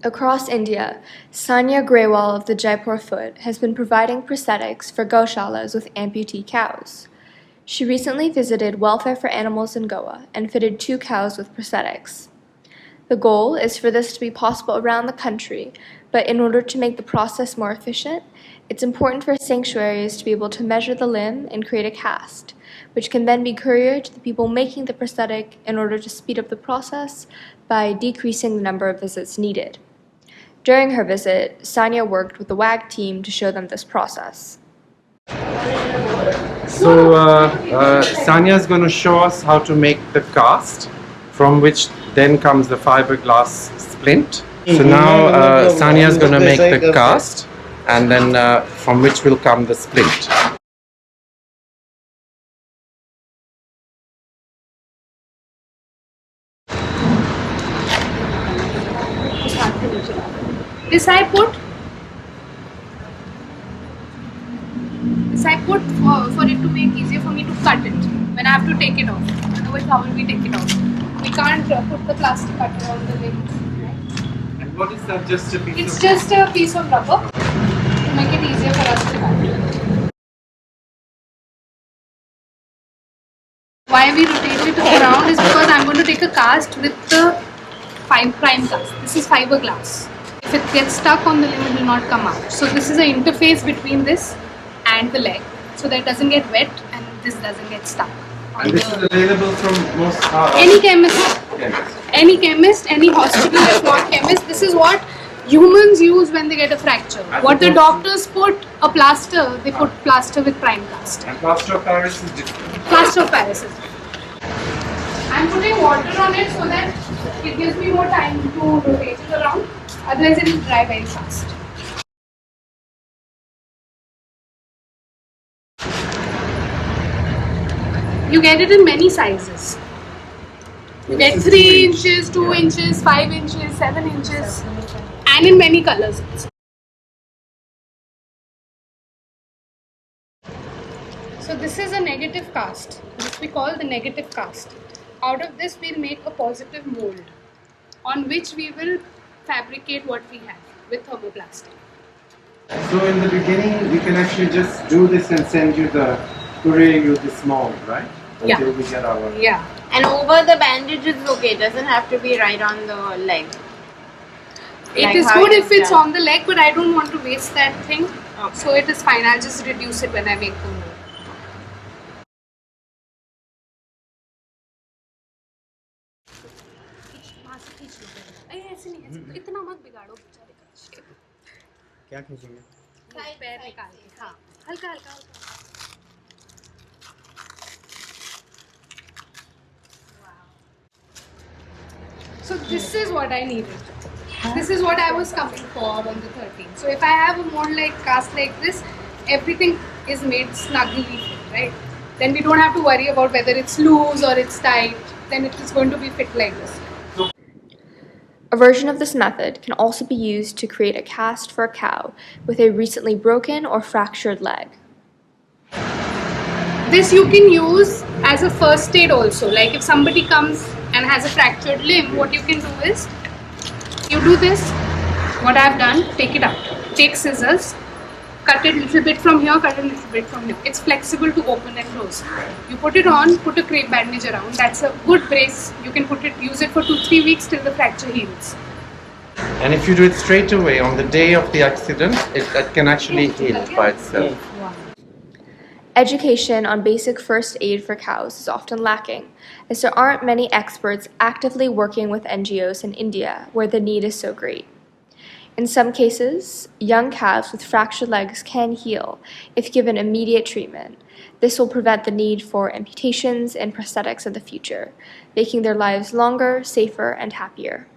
Across India, Sanya Grewal of the Jaipur Foot has been providing prosthetics for gaushalas with amputee cows. She recently visited Welfare for Animals in Goa and fitted 2 cows with prosthetics. The goal is for this to be possible around the country, but in order to make the process more efficient, it's important for sanctuaries to be able to measure the limb and create a cast, which can then be couriered to the people making the prosthetic in order to speed up the process by decreasing the number of visits needed. During her visit, Sanya worked with the WAG team to show them this process. So Sanya is going to show us how to make the cast, from which then comes the fiberglass splint. So now Sanya is going to make the cast, and then from which will come the splint. This I put for it to make easier for me to cut it when I have to take it off. Otherwise, how will we take it off? We can't put the plastic cutter on the limb. Right? And what is that? Just a piece It's just a piece of rubber to make it easier for us to cut. Why we rotate it around is because I'm going to take a cast with the prime cast. This is fiberglass. If it gets stuck on the limb, it will not come out. So this is an interface between this and the leg, so that it doesn't get wet and this doesn't get stuck. And this is available from most any chemist, any hospital that's not chemist. This is what humans use when they get a fracture. What the doctors put a plaster, they put plaster with prime cast. And plaster of Paris is different. Plaster of Paris is different. I'm putting water on it so that it gives me more time to rotate it around. Otherwise, it will dry very fast. You get it in many sizes. You get 3 inches, 2 inches, 5 inches, 7 inches, and in many colors. So this is a negative cast, which we call the negative cast. Out of this, we'll make a positive mold, on which we will fabricate what we have with thermoplastic. So in the beginning, we can actually just do this and send you courier this mold, right? Until we get our... Yeah. And over the bandage is okay, it doesn't have to be right on the leg. It is good if it's on the leg, but I don't want to waste that thing. Okay. So it is fine, I'll just reduce it when I make the mold. इतना मत बिगाड़ो बेचारे का shape. क्या खींचेंगे? पैर निकाल के, हाँ, हल्का हल्का. So this is what I needed. This is what I was coming for on the 13th. So if I have a mold like cast like this, everything is made snugly fit, right? Then we don't have to worry about whether it's loose or it's tight. Then it is going to be fit like this. A version of this method can also be used to create a cast for a cow with a recently broken or fractured leg. This you can use as a first aid also. Like if somebody comes and has a fractured limb, what you can do is, you do this, what I've done, take it out. Take scissors, cut it a little bit from here, cut it a little bit from here. It's flexible to open and close. You put it on, put a crepe bandage around. That's a good brace. You can use it for 2-3 weeks till the fracture heals. And if you do it straight away on the day of the accident, it can actually heal by itself. Education on basic first aid for cows is often lacking, as there aren't many experts actively working with NGOs in India where the need is so great. In some cases, young calves with fractured legs can heal if given immediate treatment. This will prevent the need for amputations and prosthetics in the future, making their lives longer, safer, and happier.